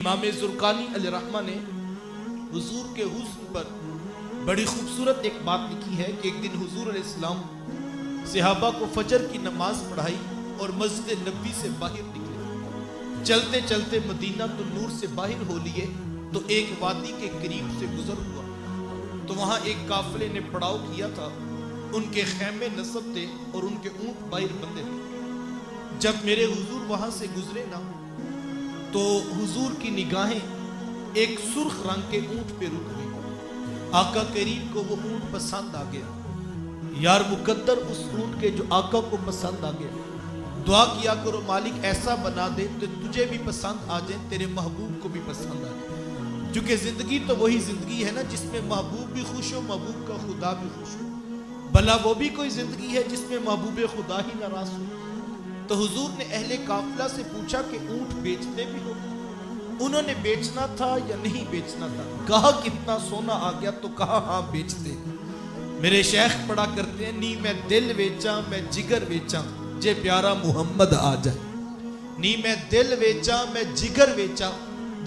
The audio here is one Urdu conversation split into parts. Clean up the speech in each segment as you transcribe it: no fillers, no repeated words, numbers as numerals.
امام زرقانی علیہ رحمہ نے حضور کے حسن پر بڑی خوبصورت ایک بات لکھی ہے کہ ایک دن حضور علیہ السلام صحابہ کو فجر کی نماز پڑھائی اور مسجد نبوی سے باہر نکلے. چلتے چلتے مدینہ تو نور سے باہر ہو لیے تو ایک وادی کے قریب سے گزر ہوا تو وہاں ایک قافلے نے پڑاؤ کیا تھا. ان کے خیمے نصب تھے اور ان کے اونٹ باہر بندھے تھے. جب میرے حضور وہاں سے گزرے نا تو حضور کی نگاہیں ایک سرخ رنگ کے اونٹ پہ رک گئی. آقا کریم کو وہ اونٹ پسند آ گیا. یار مقدر اس اونٹ کے جو آقا کو پسند آ گیا. دعا کیا کرو مالک ایسا بنا دے تو تجھے بھی پسند آ جائے, تیرے محبوب کو بھی پسند آ جائے. کیونکہ زندگی تو وہی زندگی ہے نا جس میں محبوب بھی خوش ہو, محبوب کا خدا بھی خوش ہو. بھلا وہ بھی کوئی زندگی ہے جس میں محبوب خدا ہی ناراض ہو. تو حضور نے اہل قافلہ سے پوچھا کہ اونٹ بیچتے بھی ہو؟ انہوں نے بیچنا تھا یا نہیں بیچنا تھا. کہا کتنا سونا آ گیا تو کہا ہاں بیچتے. میرے شیخ پڑھا کرتے ہیں نی میں دل ویچاں میں جگر ویچاں جے پیارا محمد آ جائے. نی میں دل ویچاں میں جگر ویچاں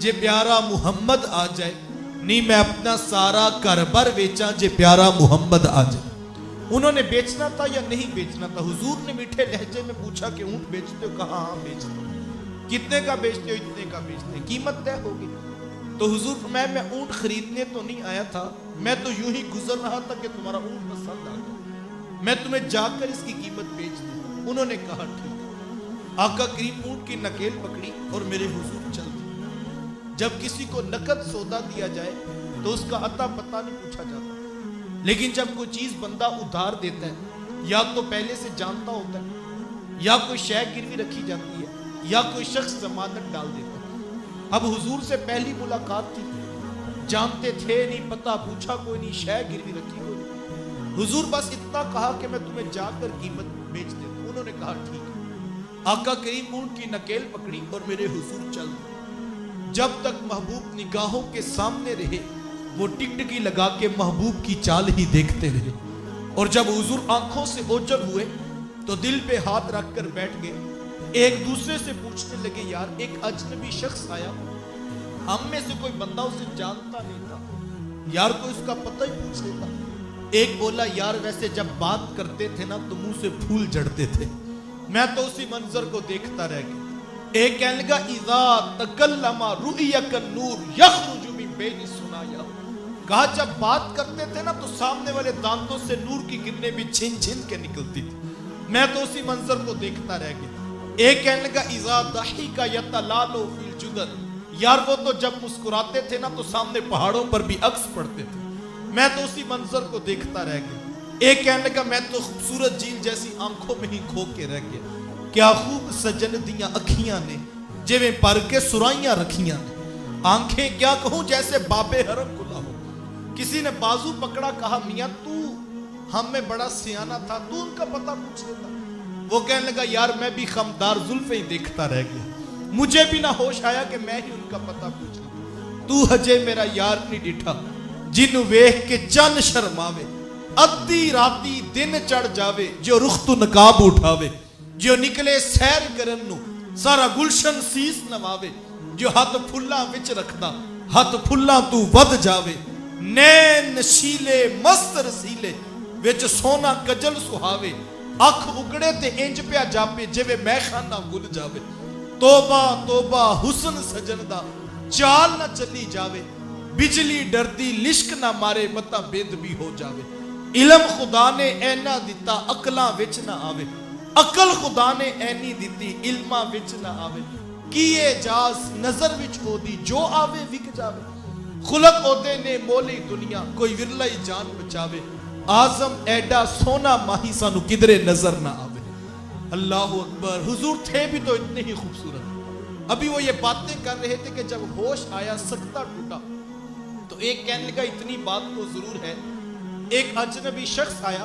جے پیارا محمد آ جائے. نی میں اپنا سارا کاربار ویچاں جے پیارا محمد آ جائے. انہوں نے بیچنا تھا یا نہیں بیچنا تھا. حضور نے میٹھے لہجے میں پوچھا کہ اونٹ بیچتے ہو؟ کہا ہاں بیچتے. کتنے کا بیچتے ہو؟ اتنے کا بیچتے. قیمت طے ہوگی. تو حضور فرمایا میں اونٹ خریدنے تو نہیں آیا تھا, میں تو یوں ہی گزر رہا تھا کہ تمہارا اونٹ پسند آ گیا, میں تمہیں جا کر اس کی قیمت بیچ دوں. انہوں نے کہا ٹھیک. آقا کریم اونٹ کی نکیل پکڑی اور میرے حضور چل دی. جب کسی کو نقد سودا دیا جائے تو اس کا عطا پتہ نہیں پوچھا جاتا, لیکن جب کوئی چیز بندہ ادھار دیتا ہے یا تو پہلے سے جانتا ہوتا ہے یا کوئی شے گروی رکھی جاتی ہے یا کوئی شخص ضمانت ڈال دیتا ہے. اب حضور سے پہلی ملاقات تھی, جانتے تھے نہیں, پتہ پوچھا کوئی نہیں, شے گروی رکھی کوئی نہیں. حضور بس اتنا کہا کہ میں تمہیں جا کر قیمت بیچ دیتا ہوں. انہوں نے کہا ٹھیک ہے. آقا کریم اونٹ کی نکیل پکڑی اور میرے حضور چل دی. جب تک محبوب نگاہوں کے سامنے رہے وہ ٹکٹکی لگا کے محبوب کی چال ہی دیکھتے رہے. اور جب حضور آنکھوں سے اوجل ہوئے تو دل پہ ہاتھ رکھ کر بیٹھ گئے. ایک دوسرے سے پوچھنے لگے یار ایک اجنبی شخص آیا, ہم میں سے کوئی بندہ اسے جانتا نہیں تھا, یار کوئی اس کا پتہ ہی پوچھ لیتا. ایک بولا یار ویسے جب بات کرتے تھے نا تو منہ سے پھول جھڑتے تھے, میں تو اسی منظر کو دیکھتا رہ گیا. ایک کہنے لگا اذا تکلم رؤیک النور یخرج من بین ثنایا. کہا جب بات کرتے تھے نا تو سامنے والے دانتوں سے نور کی کرنیں بھی چھن چھن کے نکلتی تھی, میں تو اسی منظر کو دیکھتا رہ گیا. ایک کہنے لگا اذا ضحک یتلال فی الجدر, یار وہ تو جب مسکراتے تھے نا تو سامنے پہاڑوں پر بھی عکس پڑتے تھے, میں تو اسی منظر کو دیکھتا رہ گیا. ایک کہنے لگا میں تو خوبصورت جھیل جیسی آنکھوں میں ہی کھو کے رہ گیا. کیا خوب سجن دیاں اکھیاں نے جویں پر کے سرائیاں رکھیاں نے, آنکھیں کیا کہوں جیسے باب حرم کھلا ہو. کسی نے بازو پکڑا, کہا میاں تو ہم میں بڑا سیانہ تھا, تو ان کا پتہ پوچھ لیتا. وہ کہنے لگا یار میں بھی خمدار زلفیں ہی دیکھتا رہ گیا, مجھے بھی نہ ہوش آیا کہ میں ہی ان کا پتہ پوچھ لوں. تو ہجے میرا یار نہیں ڈٹھا جن ویکھ کے چن شرماوے, ادھی راتی دن چڑھ جاوے جو رخ تو نقاب اٹھاوے, جو نکلے سیر کرن نو سارا گلشن سیس نواوے, جو ہاتھ پھلاں وچ رکھدا ہاتھ پھلاں تو ود جاوے, نین نشیلے مست رسیلے وچ سونا کجل سہاوے, اکھ اگڑے تے انج پیا جاپے جویں میں خانہ گل جاوے. توبہ توبہ حسن سجن دا چال نہ چلی جاوے, بجلی ڈردی لشک نہ مارے متا بید بھی ہو جاوے. علم خدا نے اینا دیتا عقلاں وچ نہ آوے, عقل خدا نے اینی دیتی علماں وچ نہ آوے. کیے جاز نظر وچ ہو دی جو آوے وک جاوے, خلق اودے نے مولی دنیا کوئی ورلائی جان بچاوے. آزم ایڈا سونا ماہی سانو کدرے نظر نہ آوے. اللہ اکبر. حضور تھے بھی تو اتنے ہی خوبصورت. ابھی وہ یہ باتیں کر رہے تھے کہ جب ہوش آیا سکتہ ٹوٹا تو ایک کہنے لگا اتنی بات تو ضرور ہے, ایک اجنبی شخص آیا,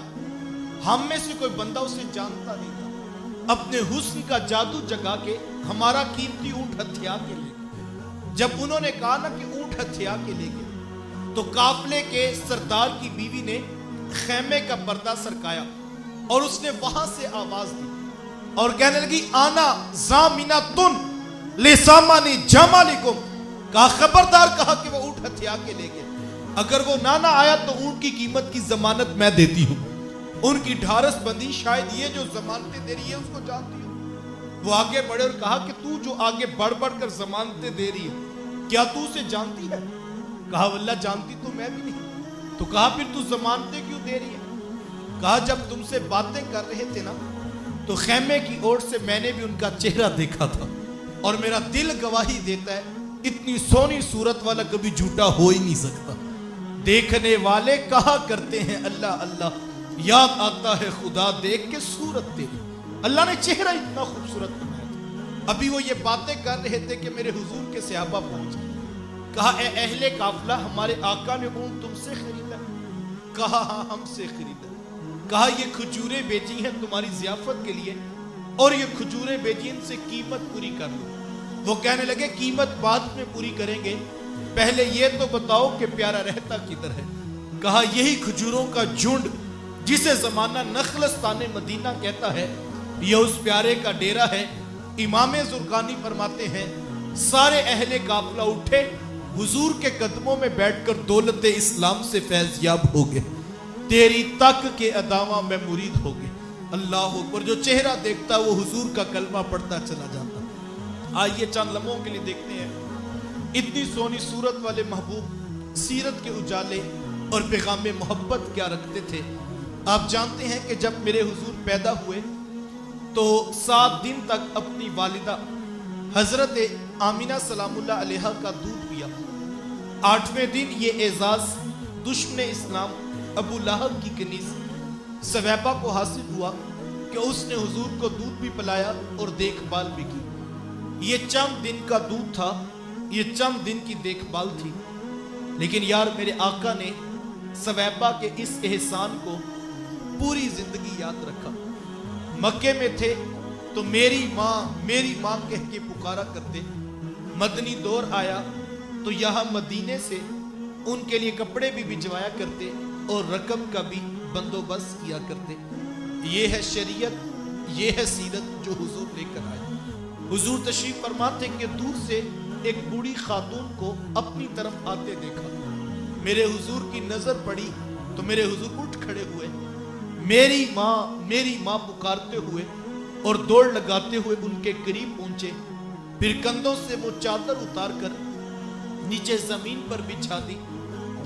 ہم میں سے کوئی بندہ اسے جانتا نہیں تھا, اپنے حسن کا جادو جگا کے ہمارا قیمتی اونٹ ہتھیا کے لے گئے. جب انہوں نے کہا نا کہ اونٹ ہتھیا کے لے گئے تو قافلے کے سردار کی بیوی نے خیمے کا پردہ سرکایا اور اس نے وہاں سے آواز دی اور کہنے لگی آنا زامنہ تن لسامانی جمالکم, کہا خبردار، کہا کہ وہ اونٹ ہتھیا کے لے گئے، اگر وہ نہ آیا تو اونٹ کی قیمت کی ضمانت میں دیتی ہوں۔ ان کی ڈھارس بندی، شاید یہ جو ضمانتیں دے رہی ہے اس کو جانتی ہوں۔ وہ آگے بڑھے اور کہا کہ تو جو آگے بڑھ بڑھ کر ضمانتیں دے رہی ہے، کیا تو اسے جانتی ہے؟ کہا واللہ جانتی تو میں بھی نہیں۔ تو کہا پھر تو ضمانتیں کیوں دے رہی ہے؟ کہا جب تم سے باتیں کر رہے تھے نا تو خیمے کی اوٹ سے میں نے بھی ان کا چہرہ دیکھا تھا، اور میرا دل گواہی دیتا ہے اتنی سونی صورت والا کبھی جھوٹا ہو ہی نہیں سکتا۔ دیکھنے والے کہا کرتے ہیں اللہ اللہ، یاد آتا ہے خدا دیکھ کے صورت تیری۔ اللہ نے چہرہ اتنا خوبصورت بنایا تھا۔ ابھی وہ یہ باتیں کر رہے تھے کہ میرے حضور کے صحابہ پہنچ گئے۔ کہا اے اہل قافلہ، ہمارے آقا نے اونٹ تم سے خریدا؟ کہا ہاں ہم سے خریدا۔ کہا یہ کھجوریں بیچی ہیں تمہاری ضیافت کے لیے، اور یہ کھجوریں بیچی، ان سے قیمت پوری کر لو۔ وہ کہنے لگے قیمت بعد میں پوری کریں گے، پہلے یہ تو بتاؤ کہ پیارا رہتا کدھر ہے؟ کہا یہی کھجوروں کا جھنڈ جسے زمانہ نخلستان مدینہ کہتا ہے، یہ اس پیارے کا ڈیرا ہے۔ امام زرقانی فرماتے ہیں سارے اہل قافلہ اٹھے، حضور کے قدموں میں بیٹھ کر دولت اسلام سے فیض یاب ہو گئے، تیری تک کے اداواں میں مرید ہو گئے۔ اللہ اکبر، جو چہرہ دیکھتا وہ حضور کا کلمہ پڑھتا چلا جاتا۔ آئیے چند لمحوں کے لیے دیکھتے ہیں اتنی سونی صورت والے محبوب سیرت کے اجالے اور پیغام محبت کیا رکھتے تھے۔ آپ جانتے ہیں کہ جب میرے حضور پیدا ہوئے تو 7 دن تک اپنی والدہ حضرت آمینہ سلام اللہ علیہا کا دودھ پیا۔ 8ویں دن یہ اعزاز دشمن اسلام ابو لہب کی کنیز سویبہ کو حاصل ہوا کہ اس نے حضور کو دودھ بھی پلایا اور دیکھ بھال بھی کی۔ یہ چند دن کا دودھ تھا، یہ چند دن کی دیکھ بھال تھی، لیکن یار میرے آقا نے سویبہ کے اس احسان کو پوری زندگی یاد رکھا۔ مکے میں تھے تو میری ماں کہہ کے پکارا کرتے، مدنی دور آیا تو یہاں مدینے سے ان کے لیے کپڑے بھی بھجوایا کرتے اور رقم کا بھی بندوبست کیا کرتے۔ یہ ہے شریعت، یہ ہے سیرت جو حضور لے کر آئے۔ حضور تشریف فرماتے کہ دور سے ایک بوڑھی خاتون کو اپنی طرف آتے دیکھا، میرے حضور کی نظر پڑی تو میرے حضور اٹھ کھڑے ہوئے، میری ماں پکارتے ہوئے اور دوڑ لگاتے ہوئے ان کے قریب پہنچے، پھر کندھوں سے وہ چادر اتار کر نیچے زمین پر بچھا دی،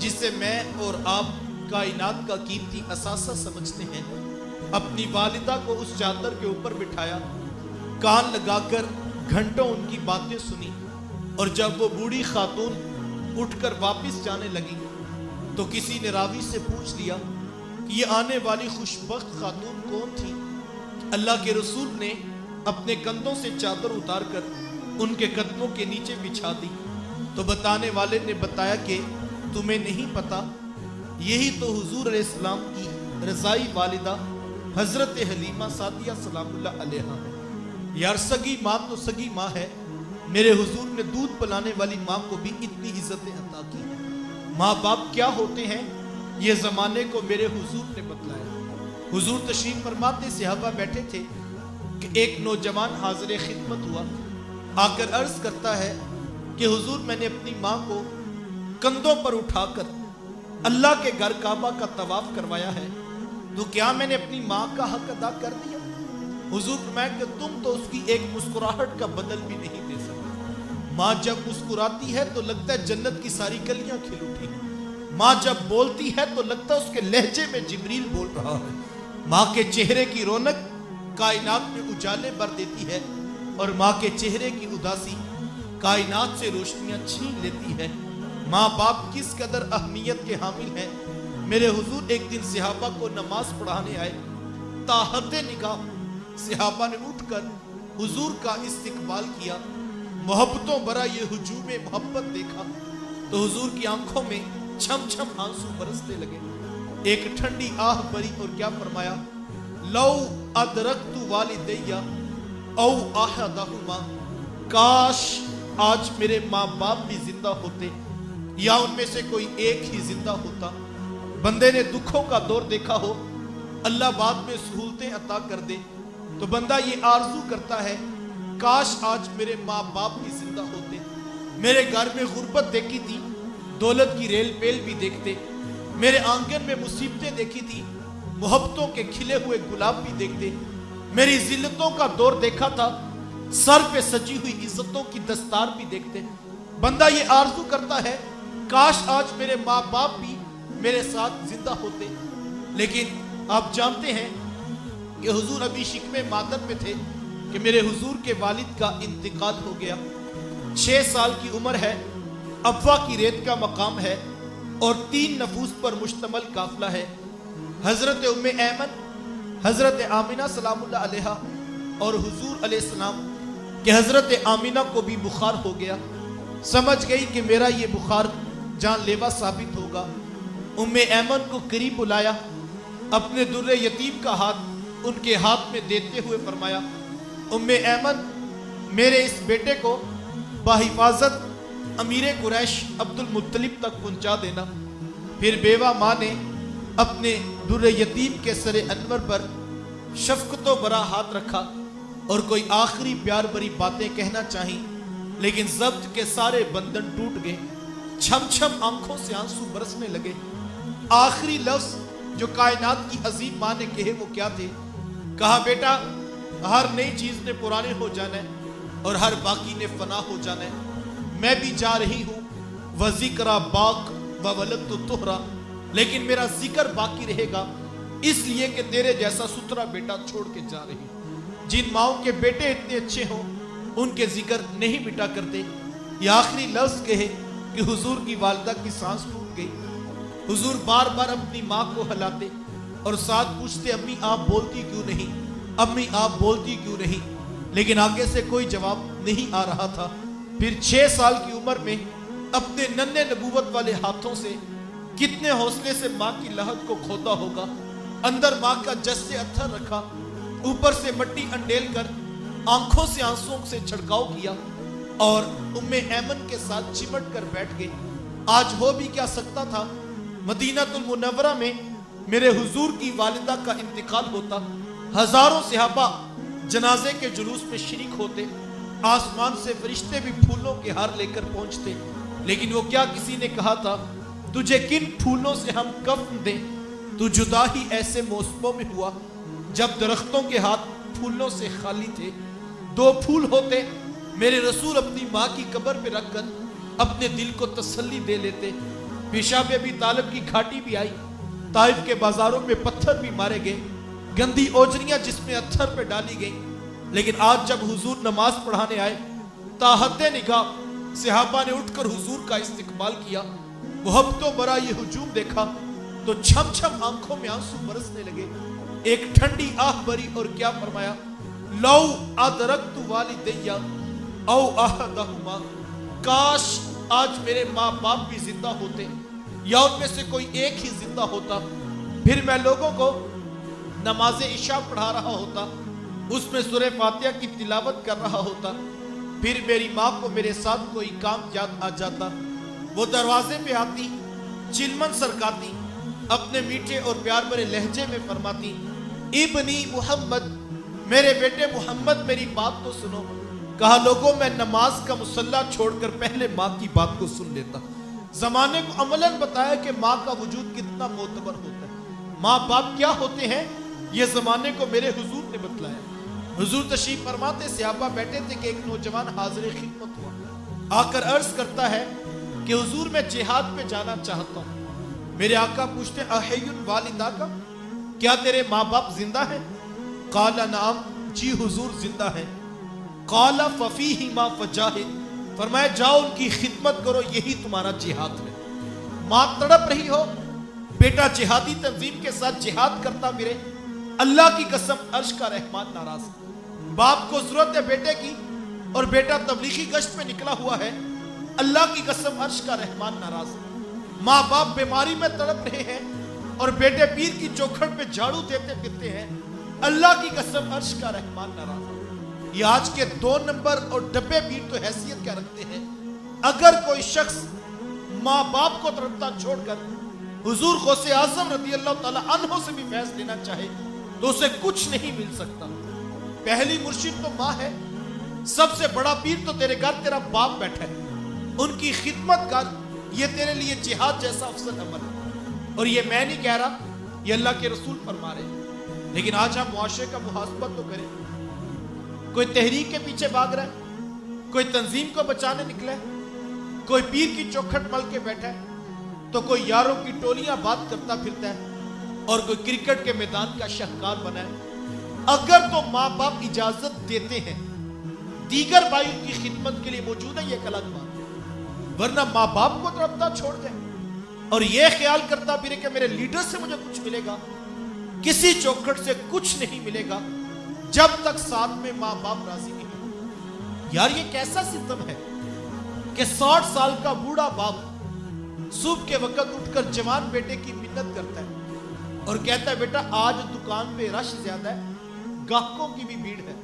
جسے میں اور آپ کائنات کا قیمتی اثاثہ سمجھتے ہیں۔ اپنی والدہ کو اس چادر کے اوپر بٹھایا، کان لگا کر گھنٹوں ان کی باتیں سنی، اور جب وہ بوڑھی خاتون اٹھ کر واپس جانے لگی تو کسی نے راوی سے پوچھ لیا کہ یہ آنے والی خوشبخت خاتون کون تھی؟ اللہ کے رسول نے اپنے کندھوں سے چادر اتار کر ان کے قدموں کے نیچے بچھا دی، تو بتانے والے نے بتایا کہ تمہیں نہیں پتا، یہی تو حضور علیہ السلام کی رضائی والدہ حضرت حلیمہ سعدیہ سلام اللہ علیہا ہے۔ یار سگی ماں تو سگی ماں ہے، میرے حضور نے دودھ پلانے والی ماں کو بھی اتنی عزتیں عطا کی ہیں۔ ماں باپ کیا ہوتے ہیں یہ زمانے کو میرے حضور نے بتلایا۔ حضور تشریف فرماتے صحابہ بیٹھے تھے کہ ایک نوجوان حاضر خدمت ہوا، آ کر عرض کرتا ہے کہ حضور میں نے اپنی ماں کو کندھوں پر اٹھا کر اللہ کے گھر کعبہ کا طواف کروایا ہے، تو کیا میں نے اپنی ماں کا حق ادا کر دیا؟ حضور فرمایا کہ تم تو اس کی ایک مسکراہٹ کا بدل بھی نہیں دے سکتے۔ ماں جب مسکراتی ہے تو لگتا ہے جنت کی ساری کلیاں کھل اٹھی، ماں جب بولتی ہے تو لگتا ہے اس کے لہجے میں جبریل بول رہا ہے۔ ماں کے چہرے کی رونق کائنات میں اجالے بھر دیتی ہے، اور ماں کے چہرے کی اداسی کائنات سے روشنیاں چھین لیتی ہے۔ ماں باپ کس قدر اہمیت کے حامل ہیں۔ میرے حضور ایک دن صحابہ کو نماز پڑھانے آئے، تاحت نگاہ صحابہ نے اٹھ کر حضور کا استقبال کیا، محبتوں برا یہ ہجوم محبت دیکھا تو حضور کی آنکھوں میں چھم چھم آنسو برسنے لگے۔ ایک ٹھنڈی آہ بری اور کیا فرمایا، لو ادرکت والدیہ او احدہما، کاش آج میرے ماں باپ بھی زندہ ہوتے یا ان میں سے کوئی ایک ہی زندہ ہوتا۔ بندے نے دکھوں کا دور دیکھا ہو، اللہ بعد میں سہولتیں عطا کر دے تو بندہ یہ آرزو کرتا ہے کاش آج میرے ماں باپ بھی زندہ ہوتے، میرے گھر میں غربت دیکھی تھی، دولت کی ریل پیل بھی دیکھتے، میرے آنگن میں مصیبتیں دیکھی تھی، محبتوں کے کھلے ہوئے گلاب بھی دیکھتے، میری ذلتوں کا دور دیکھا تھا، سر پہ سجی ہوئی عزتوں کی دستار بھی دیکھتے۔ بندہ یہ آرزو کرتا ہے کاش آج میرے ماں باپ بھی میرے ساتھ زندہ ہوتے، لیکن آپ جانتے ہیں کہ حضور ابھی شکوے ماتم میں تھے کہ میرے حضور کے والد کا انتقال ہو گیا۔ 6 سال کی عمر ہے، ابوا کی ریت کا مقام ہے اور 3 نفوس پر مشتمل قافلہ ہے۔ حضرت ام ایمن، حضرت آمینہ سلام اللہ علیہا اور حضور علیہ السلام کہ حضرت آمینہ کو بھی بخار ہو گیا۔ سمجھ گئی کہ میرا یہ بخار جان لیوا ثابت ہوگا۔ ام ایمن کو قریب بلایا، اپنے در یتیم کا ہاتھ ان کے ہاتھ میں دیتے ہوئے فرمایا، ام ایمن میرے اس بیٹے کو بحفاظت امیر قریش عبد المطلب تک پہنچا دینا۔ پھر بیوہ ماں نے اپنے در یتیم کے سر انور پر شفقت و برا ہاتھ رکھا اور کوئی آخری پیار بری باتیں کہنا چاہیں، لیکن ضبط کے سارے بندن ٹوٹ گئے، چھم چھم آنکھوں سے آنسو برسنے لگے۔ آخری لفظ جو کائنات کی عظیم ماں نے کہے وہ کیا تھے؟ کہا بیٹا ہر نئی چیز نے پرانے ہو جانا ہے اور ہر باقی نے فنا ہو جانا ہے۔ میں بھی جا رہی ہوں وذکر باق وولدت طہرا، لیکن میرا ذکر باقی رہے گا اس لیے کہ تیرے جیسا ستھرا بیٹا چھوڑ کے جا رہی ہوں۔ جن ماؤں کے بیٹے اتنے اچھے ہوں ان کے ذکر نہیں مٹا کرتے۔ یہ آخری لفظ کہے کہ حضور کی والدہ کی سانس ٹوٹ گئی۔ حضور بار بار اپنی ماں کو ہلاتے اور ساتھ پوچھتے امی آپ بولتی کیوں نہیں، امی آپ بولتی کیوں نہیں، لیکن آگے سے کوئی جواب نہیں آ رہا تھا۔ پھر 6 سال کی عمر میں اپنے ننھے نبوت والے ہاتھوں سے کتنے حوصلے سے ماں کی لہد کو کھودا ہوگا، اندر ماں کا جس سے اتھر رکھا، اوپر سے مٹی انڈیل کر آنکھوں سے آنسوں سے چھڑکاؤ کیا اور ام ایمن کے ساتھ چمٹ کر بیٹھ گئے۔ آج ہو بھی کیا سکتا تھا، مدینہ المنورہ میں میرے حضور کی والدہ کا انتقال ہوتا، ہزاروں صحابہ جنازے کے جلوس میں شریک ہوتے، آسمان سے فرشتے بھی پھولوں کے ہار لے کر پہنچتے، لیکن وہ کیا کسی نے کہا تھا تجھے کن پھولوں سے ہم کفن دیں؟ تو جدا ہی ایسے موسموں میں ہوا جب درختوں کے ہاتھ پھولوں سے خالی تھے۔ 2 پھول ہوتے، میرے رسول اپنی ماں کی قبر پہ رکھ کر اپنے دل کو تسلی دے لیتے۔ پیشاب ابی طالب کی گھاٹی بھی آئی، طائف کے بازاروں میں پتھر بھی مارے گئے، گندی اوجریاں جس میں اتھر پہ ڈالی گئی، لیکن آج جب حضور نماز پڑھانے آئے تاحد نگاہ صحابہ نے اٹھ کر حضور کا استقبال کیا۔ محبتوں برا یہ ہجوم دیکھا تو چھم چھم آنکھوں میں آنسو برسنے لگے۔ ایک ٹھنڈی آہ بری اور کیا فرمایا، لو ادرکت والدی او احدہما، کاش آج میرے ماں باپ بھی زندہ ہوتے یا ان میں سے کوئی ایک ہی زندہ ہوتا، پھر میں لوگوں کو نماز عشاء پڑھا رہا ہوتا، اس میں سورہ فاتحہ کی تلاوت کر رہا ہوتا، پھر میری ماں کو میرے ساتھ کوئی کام یاد آ جاتا، وہ دروازے پہ آتی، چلمن سرکاتی، اپنے میٹھے اور پیار بھرے لہجے میں فرماتی، ابنی محمد، میرے بیٹے محمد میری بات تو سنو۔ کہا لوگوں میں نماز کا مصلی چھوڑ کر پہلے ماں کی بات کو سن لیتا۔ زمانے کو عملاً بتایا کہ ماں کا وجود کتنا معتبر ہوتا ہے، ماں باپ کیا ہوتے ہیں، یہ زمانے کو میرے حضور نے بتلایا۔ حضور تشریف فرماتے، صحابہ بیٹھے تھے کہ ایک نوجوان حاضر خدمت ہوا، آ کر عرض کرتا ہے کہ حضور میں جہاد پہ جانا چاہتا ہوں۔ میرے آقا پوچھتے احی والدہ کا، کیا تیرے ماں باپ زندہ ہیں؟ قال نعم، جی حضور زندہ ہیں۔ قال ففیہما فجاہد، فرمایا جاؤ ان کی خدمت کرو، یہی تمہارا جہاد ہے۔ ماں تڑپ رہی ہو، بیٹا جہادی تنظیم کے ساتھ جہاد کرتا پھرے، اللہ کی قسم عرش کا رحمان ناراض۔ باپ کو ضرورت ہے بیٹے کی اور بیٹا تبلیغی گشت میں نکلا ہوا ہے، اللہ کی قسم عرش کا رحمان ناراض۔ ماں باپ بیماری میں تڑپ رہے ہیں اور بیٹے پیر کی چوکھٹ پہ جھاڑو دیتے پھرتے ہیں، اللہ کی قسم عرش کا رحمان ناراض۔ یہ آج کے 2 نمبر اور ڈبے پیر تو حیثیت کیا رکھتے ہیں؟ اگر کوئی شخص ماں باپ کو تڑپتا چھوڑ کر حضور غوث اعظم رضی اللہ تعالیٰ عنہ سے بھی فیض لینا چاہے تو اسے کچھ نہیں مل سکتا۔ پہلی مرشد تو ماں ہے، سب سے بڑا پیر تو تیرے گھر تیرا باپ بیٹھا ہے، ان کی خدمت کر، یہ تیرے لیے جہاد جیسا افضل عمل ہے۔ اور یہ میں نہیں کہہ رہا، یہ اللہ کے رسول فرما رہے ہیں۔ لیکن آج ہم معاشرے کا محاسبہ تو کریں۔ کوئی تحریک کے پیچھے بھاگ رہا ہے، کوئی تنظیم کو بچانے نکلا ہے، کوئی پیر کی چوکھٹ مل کے بیٹھا ہے، تو کوئی یاروں کی ٹولیاں بات کرتا پھرتا ہے، اور کوئی کرکٹ کے میدان کا شاہکار بنا ہے۔ اگر تو ماں باپ اجازت دیتے ہیں دیگر بھائیوں کی خدمت کے لیے موجود ہے، یہ ایک الگ بات ہے، ورنہ ماں باپ کو تڑپتا چھوڑ دیں اور یہ خیال کرتا پھرے کہ میرے لیڈر سے مجھے کچھ ملے گا، کسی چوکھٹ سے کچھ نہیں ملے گا جب تک ساتھ میں ماں باپ راضی نہیں ہوں۔ یار یہ کیسا ستم ہے کہ 60 سال کا بوڑھا باپ صبح کے وقت اٹھ کر جوان بیٹے کی منت کرتا ہے اور کہتا ہے بیٹا آج دکان پہ رش زیادہ ہے، گاہکوں کی بھی بھیڑ ہے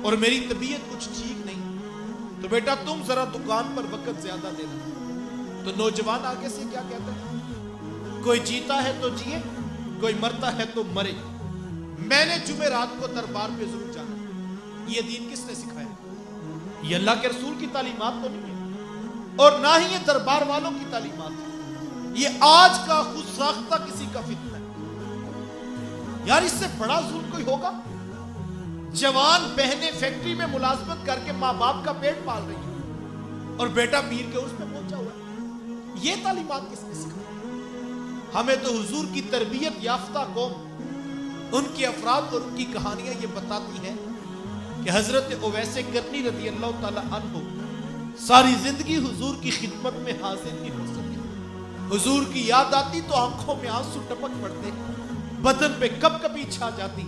اور میری طبیعت کچھ ٹھیک نہیں، تو بیٹا تم ذرا دکان پر وقت زیادہ دینا۔ تو نوجوان آگے سے کیا کہتا ہے؟ کوئی جیتا ہے تو جیے، کوئی مرتا ہے تو مرے، میں نے جمعرات کو دربار پہ ضرور جانا۔ یہ دین کس نے سکھایا؟ یہ اللہ کے رسول کی تعلیمات تو نہیں ہے، اور نہ ہی یہ دربار والوں کی تعلیمات ہے، یہ آج کا خود ساختہ کسی کا فتنہ ہے۔ یار اس سے بڑا ظلم کوئی ہوگا؟ جوان بہنیں فیکٹری میں ملازمت کر کے ماں باپ کا پیٹ پال رہی ہیں اور بیٹا پیر کے عرس پہ پہنچا ہوا ہے، یہ تعلیمات کس نے سکھائی؟ ہمیں تو حضور کی تربیت یافتہ قوم، ان کے افراد اور ان کی کہانیاں یہ بتاتی ہیں کہ حضرت اویس کرنی رضی اللہ تعالی عنہ ساری زندگی حضور کی خدمت میں حاضر نہیں ہو سکے۔ حضور کی یاد آتی تو آنکھوں میں آنسو ٹپک پڑتے، بدن پہ کپ کپی چھا جاتی،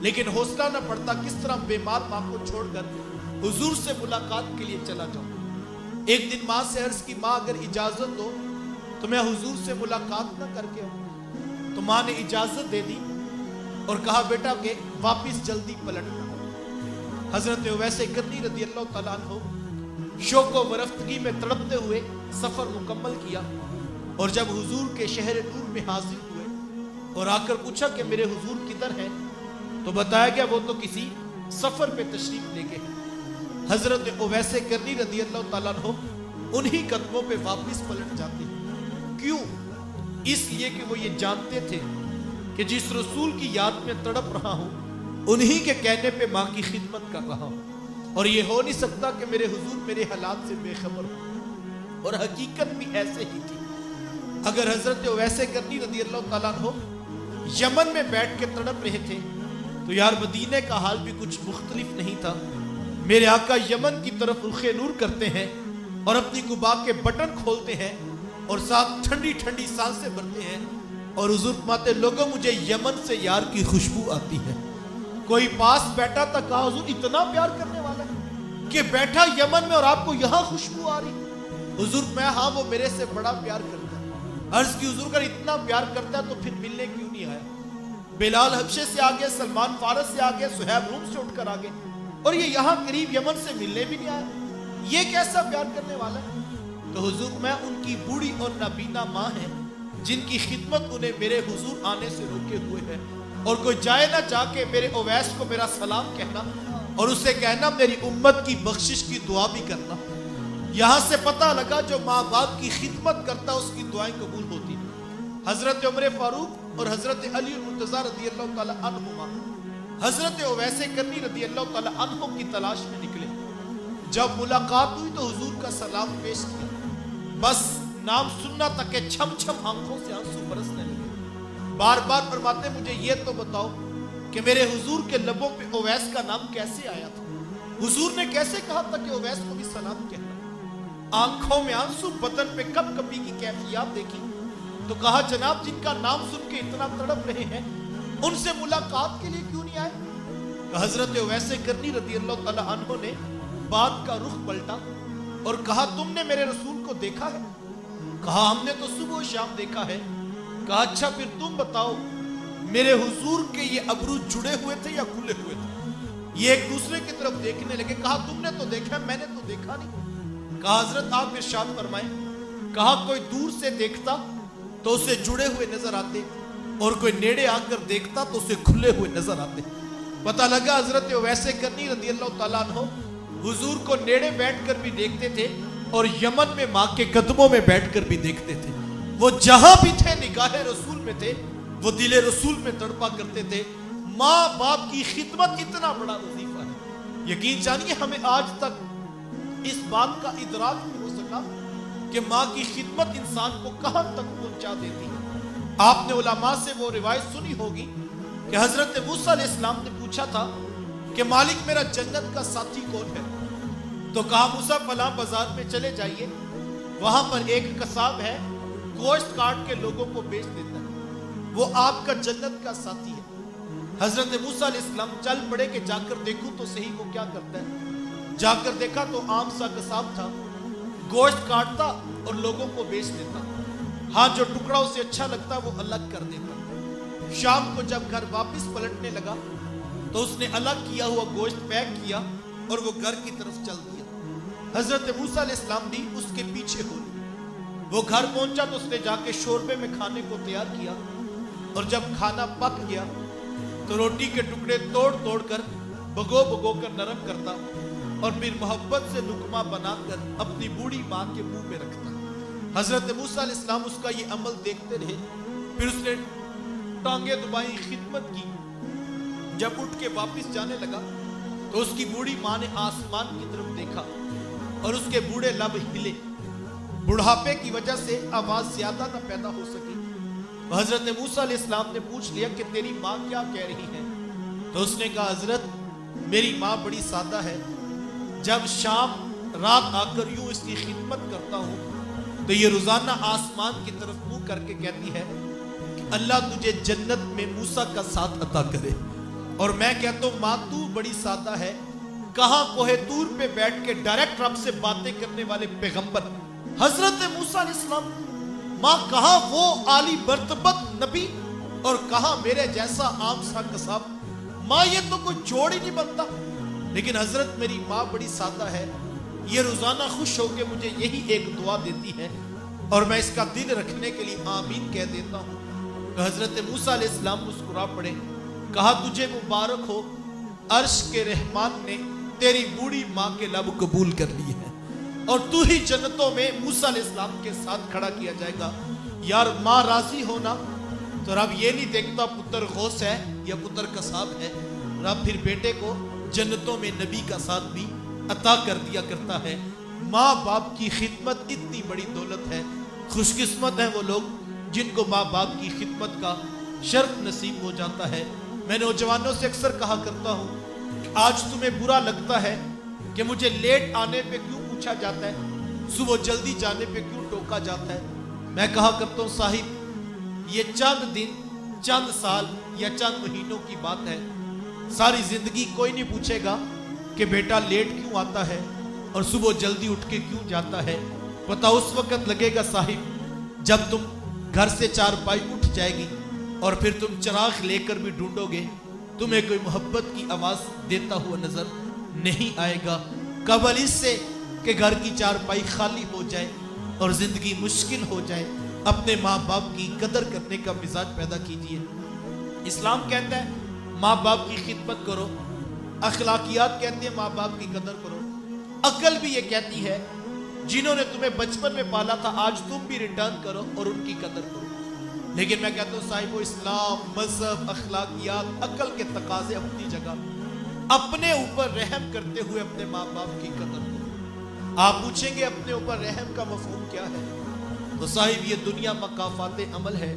لیکن حوصلہ نہ پڑتا کس طرح بیمار ماں کو چھوڑ کر حضور سے ملاقات کے لیے چلا جاؤں۔ ایک دن ماں سے عرض کی ماں اگر اجازت دو تو میں حضور سے ملاقات نہ کر کے آؤں، تو ماں نے اجازت دے دی اور کہا بیٹا کہ واپس جلدی پلٹنا۔ حضرت اویس کرنی رضی اللہ تعالیٰ عنہ شوق و ورفتگی میں تڑپتے ہوئے سفر مکمل کیا، اور جب حضور کے شہر نور میں حاضر ہوئے اور آ کر پوچھا کہ میرے حضور کدھر ہیں، تو بتایا گیا وہ تو کسی سفر پہ تشریف لے گئے۔ حضرت اویس کرنی رضی اللہ تعالیٰ عنہ انہی قدموں پہ واپس پلٹ جاتے ہیں۔ کیوں؟ اس لیے کہ وہ یہ جانتے تھے کہ جس رسول کی یاد میں تڑپ رہا ہوں انہی کے کہنے پہ ماں کی خدمت کر رہا ہوں، اور یہ ہو نہیں سکتا کہ میرے حضور میرے حالات سے بے خبر ہو۔ اور حقیقت بھی ایسے ہی تھی۔ اگر حضرت اویس کرنی رضی اللہ تعالیٰ عنہ یمن میں بیٹھ کے تڑپ رہے تھے تو یار مدینے کا حال بھی کچھ مختلف نہیں تھا۔ میرے آقا یمن کی طرف رخ نور کرتے ہیں اور اپنی قبا کے بٹن کھولتے ہیں اور ساتھ ٹھنڈی ٹھنڈی سانسیں بھرتے ہیں، اور حضور فرماتے لوگوں مجھے یمن سے یار کی خوشبو آتی ہے۔ کوئی پاس بیٹھا تھا، کہا حضور اتنا پیار کرنے والا ہے کہ بیٹھا یمن میں اور آپ کو یہاں خوشبو آ رہی؟ حضور میں ہاں وہ میرے سے بڑا پیار کرتا ہے۔ عرض کی حضور اگر اتنا پیار کرتا ہے تو پھر ملنے کیوں نہیں آیا؟ بلال حبشے سے آگے، سلمان فارس سے آگے، سہیب روم سے اٹھ کر آگے، اور یہ یہاں قریب یمن سے ملنے بھی نہیں آیا، یہ کیسا پیار کرنے والا ہے؟ تو حضور میں ان کی بوڑھی اور نابینا ماں ہیں جن کی خدمت انہیں میرے حضور آنے سے روکے ہوئے ہے، اور کوئی جائے نہ جا کے میرے اویس کو میرا سلام کہنا اور اسے کہنا میری امت کی بخشش کی دعا بھی کرنا۔ یہاں سے پتہ لگا جو ماں باپ کی خدمت کرتا اس کی دعائیں قبول ہوتی۔ حضرت عمر فاروق اور حضرت علی المرتضیٰ رضی اللہ تعالی عنہما حضرت اویس کرنی رضی اللہ تعالی عنہ کی تلاش میں نکلے۔ جب ملاقات ہوئی تو حضور کا سلام پیش کیا، بس نام سننا تک کہ چھم چھم آنکھوں سے آنسو برسنے لگے۔ بار بار فرماتے مجھے یہ تو بتاؤ کہ میرے حضور کے لبوں پہ اویس کا نام کیسے آیا تھا؟ حضور نے کیسے کہا تھا کہ اویس کو بھی سلام کہنا؟ آنکھوں میں آنسو، بدن پہ کپ کپی کی کیفیات دیکھی تو کہا جناب جن کا نام سن کے اتنا تڑپ رہے ہیں ان سے ملاقات کے لیے کیوں نہیں آئے؟ کہ حضرت اویس کرنی رضی اللہ تعالی عنہ نے بات کا رخ پلٹا اور کہا تم نے میرے رسول کو دیکھا ہے؟ کہا ہم نے تو صبح و شام دیکھا ہے۔ کہا اچھا پھر تم بتاؤ میرے حضور کے یہ ابرو جڑے ہوئے تھے یا کھلے ہوئے تھے؟ یہ ایک دوسرے کی طرف دیکھنے لگے۔ کہا تم نے تو دیکھا، میں نے تو دیکھا نہیں۔ کہا حضرت آپ ارشاد فرمائیں۔ کہا کوئی دور سے دیکھتا تو اسے جڑے ہوئے نظر آتے اور کوئی نیڑے آ کر دیکھتا تو اسے کھلے ہوئے نظر آتے۔ پتہ لگا حضرت اویس کرنی رضی اللہ تعالیٰ عنہ حضور کو نیڑے بیٹھ کر بھی دیکھتے تھے اور یمن میں ماں کے قدموں میں بیٹھ کر بھی دیکھتے تھے. وہ جہاں بھی تھے نگاہ رسول میں تھے, وہ دل رسول میں تڑپا کرتے تھے. ماں باپ کی خدمت اتنا بڑا وظیفہ ہے. یقین جانیے ہمیں آج تک اس بات کا ادراک نہیں ہو سکا کہ ماں کی خدمت انسان کو کہاں تک پہنچا دیتی ہے. آپ نے علماء سے وہ روایت سنی ہوگی کہ حضرت موسیٰ علیہ السلام نے پوچھا تھا کہ مالک میرا جنت کا ساتھی کون ہے؟ تو کہا موسیٰ فلاں بازار میں چلے جائیے, وہاں پر ایک قصاب ہے, گوشت کاٹ کے لوگوں کو بیچ دیتا ہے, وہ آپ کا جنت کا ساتھی ہے. حضرت موسیٰ علیہ السلام چل پڑے کہ جا کر دیکھوں تو صحیح وہ کیا کرتا ہے. جا کر دیکھا تو عام سا قصاب تھا, گوشت کاٹتا اور لوگوں کو بیچ دیتا. ہاں جو ٹکڑا اسے اچھا لگتا وہ الگ کر دیتا. شام کو جب گھر واپس پلٹنے لگا تو اس نے الگ کیا ہوا گوشت پیک کیا اور وہ گھر کی طرف چل دیا. حضرت موسیٰ علیہ السلام بھی اس کے پیچھے ہو لی. وہ گھر پہنچا تو اس نے جا کے شوربے میں کھانے کو تیار کیا, اور جب کھانا پک گیا تو روٹی کے ٹکڑے توڑ توڑ کر بھگو بھگو کر نرم کرتا اور پھر محبت سے لقمہ بنا کر اپنی بوڑھی ماں کے منہ میں رکھتا. حضرت موسیٰ علیہ السلام اس کا یہ عمل دیکھتے رہے. پھر اس نے ٹانگیں دبائی, خدمت کی. جب اٹھ کے واپس جانے لگا تو اس کی بوڑھی ماں نے آسمان کی طرف دیکھا اور اس کے بوڑھے لب ہلے. بڑھاپے کی وجہ سے آواز زیادہ نہ پیدا ہو سکی. حضرت موسیٰ علیہ السلام نے پوچھ لیا کہ تیری ماں کیا کہہ رہی ہے؟ تو اس نے کہا حضرت میری ماں بڑی سادہ ہے. جب شام رات آ کر یوں اس کی خدمت کرتا ہوں تو یہ روزانہ آسمان کی طرف منہ کر کے کہتی ہے کہ اللہ تجھے جنت میں موسیٰ کا ساتھ عطا کرے. اور میں کہتا ہوں ماں تو بڑی سادہ ہے, کہاں کوہ طور پہ بیٹھ کے ڈائریکٹ رب سے باتیں کرنے والے پیغمبر حضرت موسیٰ علیہ السلام, ماں کہاں وہ عالی مرتبت نبی اور کہاں میرے جیسا عام سا قصاب. ماں یہ تو کوئی جوڑ ہی نہیں بنتا. لیکن حضرت میری ماں بڑی سادہ ہے, یہ روزانہ خوش ہو کے مجھے یہی ایک دعا دیتی ہے اور میں اس کا دل رکھنے کے لیے آمین کہہ دیتا ہوں. تو حضرت موسیٰ علیہ السلام مسکرا پڑے, کہا تجھے مبارک ہو, عرش کے رحمان نے تیری بوڑھی ماں کے لب قبول کر لیے ہیں اور تو ہی جنتوں میں موسیٰ علیہ السلام کے ساتھ کھڑا کیا جائے گا. یار ماں راضی ہونا تو رب یہ نہیں دیکھتا پتر غوث ہے یا پتر قصاب ہے, رب پھر بیٹے کو جنتوں میں نبی کا ساتھ بھی عطا کر دیا کرتا ہے. ماں باپ کی خدمت اتنی بڑی دولت ہے. خوش قسمت ہیں وہ لوگ جن کو ماں باپ کی خدمت کا شرف نصیب ہو جاتا ہے. میں نوجوانوں سے اکثر کہا کرتا ہوں آج تمہیں برا لگتا ہے کہ مجھے لیٹ آنے پہ کیوں پوچھا جاتا ہے, صبح جلدی جانے پہ کیوں ٹوکا جاتا ہے. میں کہا کرتا ہوں صاحب یہ چند دن, چند سال یا چند مہینوں کی بات ہے. ساری زندگی کوئی نہیں پوچھے گا کہ بیٹا لیٹ کیوں آتا ہے اور صبح جلدی اٹھ کے کیوں جاتا ہے. پتہ اس وقت لگے گا صاحب جب تم گھر سے چارپائی اٹھ جائے گی اور پھر تم چراغ لے کر بھی ڈھونڈو گے, تمہیں کوئی محبت کی آواز دیتا ہوا نظر نہیں آئے گا. قبل اس سے کہ گھر کی چارپائی خالی ہو جائے اور زندگی مشکل ہو جائے, اپنے ماں باپ کی قدر کرنے کا مزاج پیدا کیجئے. اسلام کہتا ہے ماں باپ کی خدمت کرو, اخلاقیات کہتے ہیں ماں باپ کی قدر کرو, عقل بھی یہ کہتی ہے جنہوں نے تمہیں بچپن میں پالا تھا آج تم بھی ریٹرن کرو اور ان کی قدر کرو. لیکن میں کہتا ہوں صاحب اسلام, مذہب, اخلاقیات, عقل کے تقاضے اپنی جگہ, اپنے اوپر رحم کرتے ہوئے اپنے ماں باپ کی قدر کرو. آپ پوچھیں گے اپنے اوپر رحم کا مفہوم کیا ہے, تو صاحب یہ دنیا مکافات عمل ہے.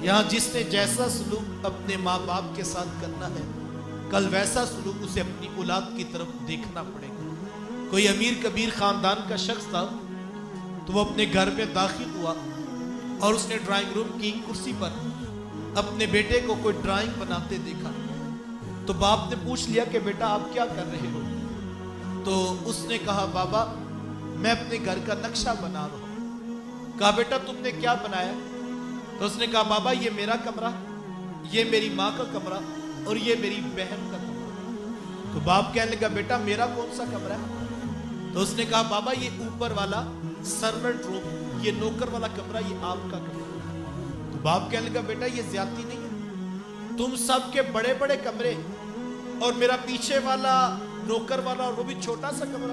یہاں جس نے جیسا سلوک اپنے ماں باپ کے ساتھ کرنا ہے کل ویسا سلوک اسے اپنی اولاد کی طرف دیکھنا پڑے گا. کوئی امیر کبیر خاندان کا شخص تھا تو وہ اپنے گھر میں داخل ہوا اور اس نے ڈرائنگ روم کی کرسی پر اپنے بیٹے کو کوئی ڈرائنگ بناتے دیکھا. تو باپ نے پوچھ لیا کہ بیٹا آپ کیا کر رہے ہو؟ تو اس نے کہا بابا میں اپنے گھر کا نقشہ بنا رہا ہوں. کہا بیٹا تم نے کیا بنایا؟ تو اس نے کہا بابا یہ میرا کمرہ, یہ میری ماں کا کمرہ اور یہ میری بہن کا کمرہ. تو باپ کہنے لگا بیٹا میرا کون سا کمرہ ہے؟ تو اس نے کہا بابا یہ اوپر والا سرونٹ روم, یہ نوکر والا کمرہ, یہ آپ کا کمرہ. تو باپ کہنے لگا بیٹا یہ زیادتی نہیں ہے, تم سب کے بڑے بڑے کمرے اور میرا پیچھے والا نوکر والا اور وہ بھی چھوٹا سا کمرہ.